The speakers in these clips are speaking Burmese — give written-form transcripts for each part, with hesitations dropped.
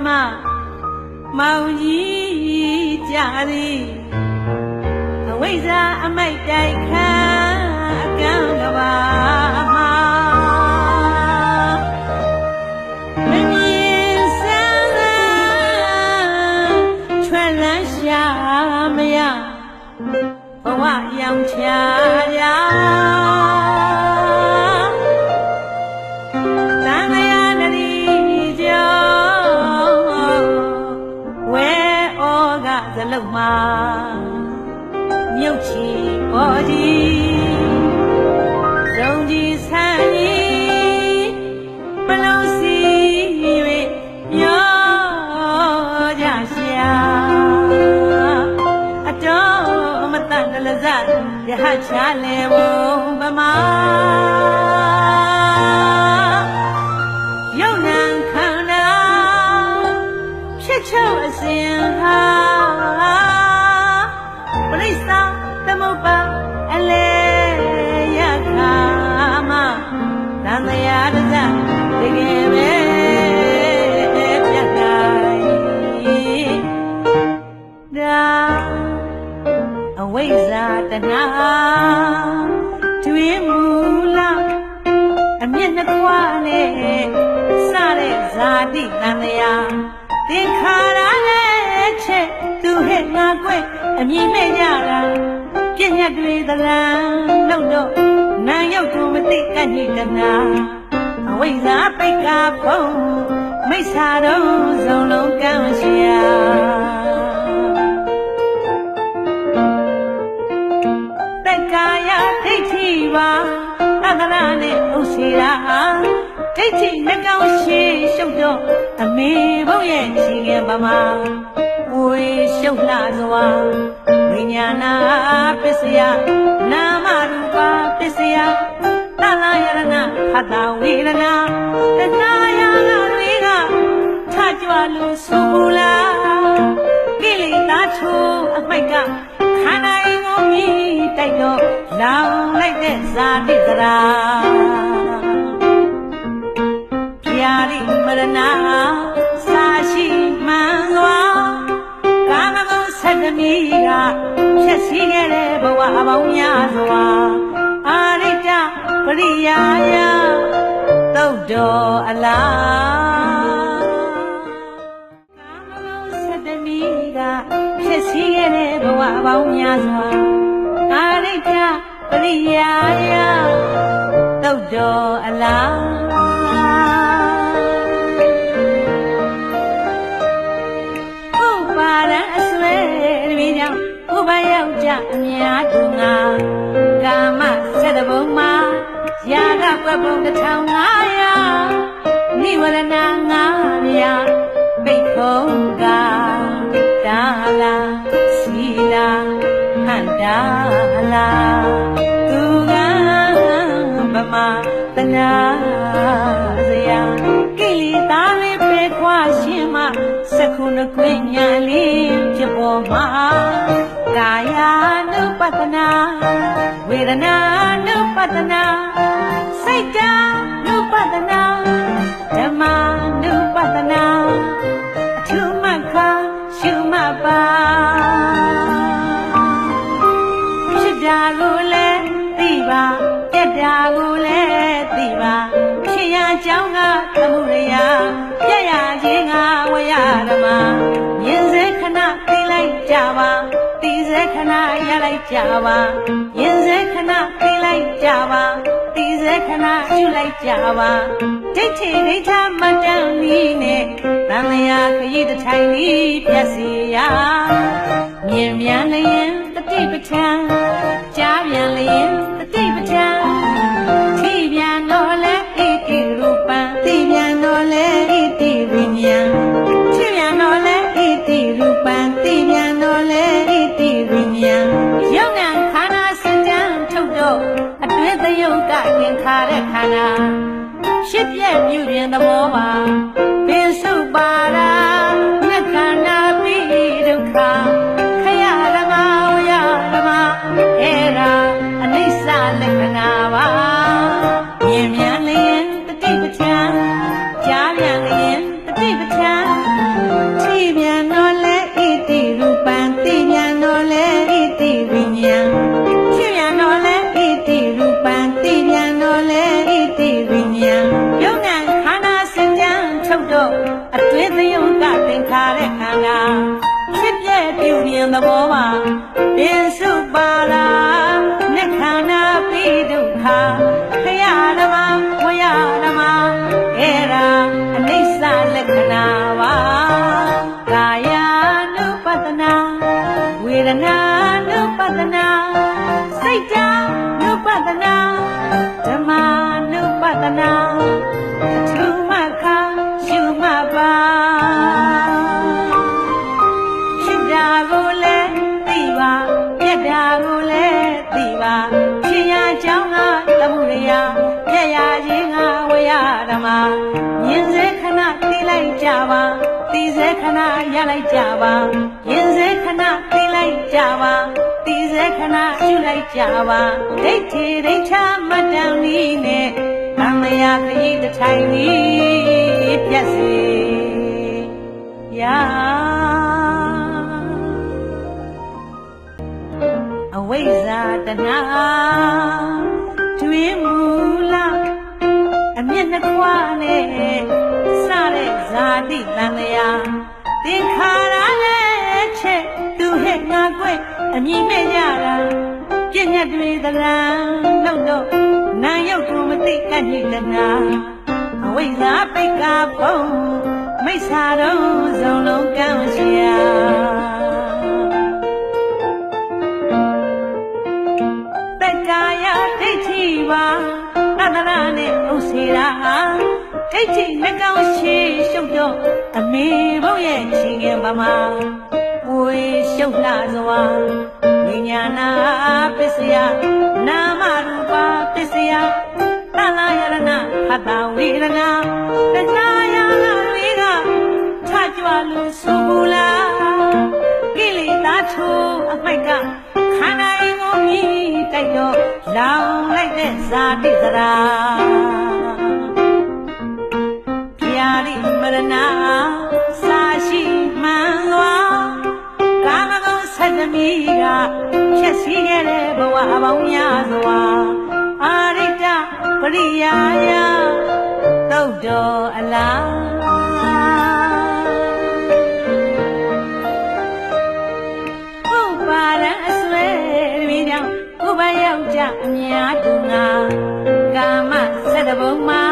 မမောင်ကြီးကြသည်အဝိဇ္ဇာအမိုက်တိုက်ခံအကံကဘာမှာမမြင်စမ်းချွဲလန်းရှာမရဘဝရောင်ချရာသံဃာနရီကျော်ဝဲဩကဇလုံးမှာမြုပ်ချီပေါ်ကြီးရုံကြီးဆန်းကြီးမလုံးစီ၍မျောကြရှာအတော်မတန်တလဇတ်ရဟချလေဘုံဗမာယုံနံခန္ဓာဖြစ်ချုပ်အစဉ်ဟာပရိစ္ဆာသမုပ္ပါအလေယခာမသံဃာတဇတကယ်ပဲပြတ်တိုင်းဒါအဝိဇ္ဇာတဏှာတွင်မူလအမျက်နှခွားနဲ့စတဲ့ဇာတိသံဃာသင်္ခါရနဲ့ချက်သူဟဲ့ငါကွဲ့အမြင်မဲ့ကြတာပြည့်ညတ်တွေသလံလုံးတော့နာရောက်သူမသိကညိတနာအဝိဇ္ဇာပိတ်ကာဖုံးမိစ္ဆာတော့ဇုံလုံးကံရှာတက္ကာယဒိဋ္ဌိပါသက္ကရာနဲ့ဥစေရာဒိဋ္ဌိနှကောင်ရှိရှုပ်တော့အမေဘုံရဲ့ရှိငယ်ပမာဝေရှုပ်လှစွာဝိညာဏပစ္စယနာမရူပပစ္စယသလယရဏဖတ်တာဝေဒနာတဏှာယာကတွေကထကြွလို့ဆိုမူလားကိလေသာထိုးအမိုက်ကခန္ဓာရင်ကိုမြည်တိုက်တော့လောင်လိုက်တဲ့ဇာတိသရာဗျာတိမရဏစာရှိမှန်စွာကာမဂုဏ်ဆက်သမီးကဖြည့်ဆည်းခဲ့တဲ့ဘဝအပေါင်းများစွာအာရိတပရိယာယသုတ်တော်အလားကာမဂုဏ်ဆက်သမီးကဖြည့်ဆည်းခဲ့တဲ့ဘဝအပေါင်းများစွာအာရိတပရိယာယသုတ်တော်အလားဥပယောက်ျားအများသူငါကာမဆက်တဘုံမှာယာကကွက်ပုံ1500နိဝရဏ900ပိတ်ခုံးကတာလာစီလာဟန္တာလာသူကဗမာတနာစရာကိလေသာတွေပေခွာရှင်မစခုနှခွင့်ညာလေးဖြစ်ပေါ်မှာကာယ ानु ပတ္တနာဝေဒနာ ानु ပတ္တနာစိတ် ानु ပတ္တနာဓမ္မ ानु ပတ္တနာအထုမခရှုမပါဖြစ်တာကိုလည်းသိပါပြတ်တာကိုလည်းသိပါဖြစ်ရအကြောင်းကသမှုရိယာပြတ်ရခြင်းကဝရဓမ္မမြင်စေခဏသိလိုက်ကြပါသိစေခဏရလိုက်ကြပါရင်စေခဏသိလိုက်ကြပါသိစေခဏရှုလိုက်ကြပါဒိဋ္ဌိဒိဋ္ဌမတန်လီနဲ့သံဃာခရီးတထိုင်လီပြည့်စီရာမြင်မြန်လျင်တတိပဋ္ဌာန်ကြားပြန်လျင်တတိပဋ္ဌာန်ထိပြန်တော့လဲဣတိရူပံသိပြန်တော့လဲဣတိဝိညာဉ်ထိပြန်တော့လဲဣတိရူပံသိပြန်တော့လဲဣတိဝိညာဉ်ယုံနာခန္ဓာစကြံထုတ်တော့အတွင်းသယုတ်ကသင်္ခါရခန္ဓာဖြစ်ပြက်ပြုပြင်သဘောပါပင်စုပါရာမြတ်ခန္ဓာပိဒုက္ခခယဓမ္မဝယဓမ္မဧရာအနိစ္စလက္ခဏာပါမြင်မြန်လျင်တတိပဋ္ဌာန်ကြားပြန်လျင်တတိပဋ္ဌာန် င်သဘောမှာပင်စုပါလာနှခန္ဓာပိဒုက္ခခရဓမ္မဝရဓမ္မအဲ့ဒါအနိစ္စလက္ခဏာပါကာယ ानु ပတနာဝေဒနာ ानु ပတနာစိတ်ဓာ ानु ပတနာဓမ္မ ानु ပတနာသုမခရှုမပါဖြစ်တာကိုလည်းသိပါပြက်တာကိုလည်းသိပါဖြစ်ရာကြောင်းကသမှုရိယာပြက်ရာခြင်းကဝေယဓမ္မမြင်စေခဏသိလိုက်ကြပါသိစေခဏရလိုက်ကြပါမြင်စေခဏသိလိုက်ကြပါသိစေခဏရှုလိုက်ကြပါဒိဋ္ဌိဒိဋ္ဌမတ္တံဤနဲ့သံဃာခရီးတစ်ထိုင်ဤပြတ်စေရာအဝိဇ္ဇာတဏှာတွင်မူလအမျက်နှခွာနဲ့စတဲ့ဇာတိတန်လျာသင်္ခါရနဲ့ချက်သူဟဲ့ငါကွဲ့အမြင်မဲ့ကြတာပြည့်ညတ်တွေသရံလို့တော့နာယုတ်ကိုမသိကညိတနာအဝိဇ္ဇာပိတ်ကာဖုံးမိစ္ဆာတော့ဇုံလုံးကံရှိရာတက္ကာယဒိဋ္ဌိပါသဒ္ဒရနဲ့ဥစေရာဒိဋ္ဌိနှကောင်းရှိရှုပ်တော့အမေဘုရဲ့ချီငယ်ပါမှာပွေရှုပ်လှစွာဉာဏနာပစ္စယနာမရူပပစ္စယသလယရဏဖတ္တဝေဒနာတရားယတွေကထကြွလို့ဆိုမူလားကိလေသာထိုးအမိုက်ကခန္ဓာရင်ကိုမြည်တိုက်တော့လောင်လိုက်တဲ့ဇာတိသရာဗျာတိမရဏစာရှိမှန်စွာကာမဂုဏ်ဆက်သမီးကဖြစ်စီခဲ့တဲ့ဘဝအပေါင်းများစွာအာရိတပရိယာယသုတ်တော်အလားဥပါဒံအစွဲတည်းကြောင့်ဥပယောက်ျားအများသူငါကာမဆက်တဘုံမှာ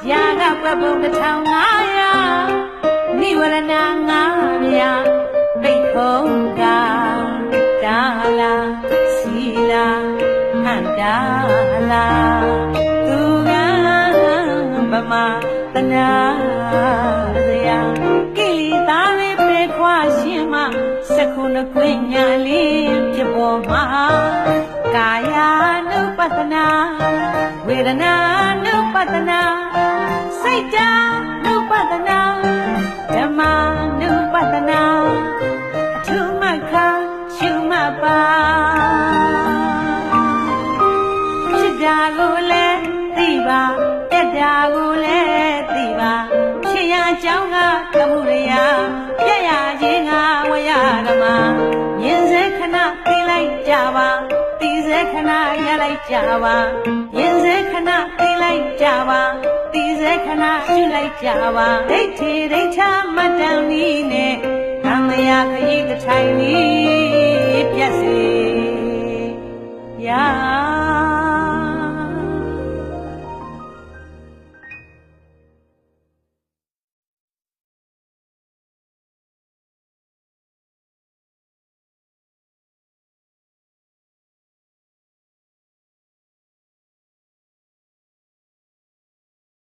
ယာကပဘုံ1500နိဝရဏ9မြာပိတ်ဖုံးကတာလာစီလာဟန္တာလာသူကဗမာတနာစရာကိလေသာတွေပေခွာရှင်မှစခုနှခွင့်ညာလေးဖြစ်ပေါ်မှာကာယ ानु ပတနာဝေဒနာ ानु ပတနာစိတ်ဓာ ानु ပတနာဓမ္မ ानु ပတနာအထုမခရှုမပါဖြစ်တာကိုလည်းသိပါပြက်တာကိုလည်းသိပါဖြစ်ရာအကြောင်းကသမှုရိယာပြက်ရာခြင်းကဝရဓမ္မမြင်စေခဏသိလိုက်ကြပါသိစေခဏရလိုက်ကြပါမြင်စေခဏသိလိုက်ကြပါသိစေခဏရှုလိုက်ကြပါဒိဋ္ဌိဒိဋ္ဌမတ္တံဤနဲ့သံဃာခရီးတစ်ထိုင်ဤ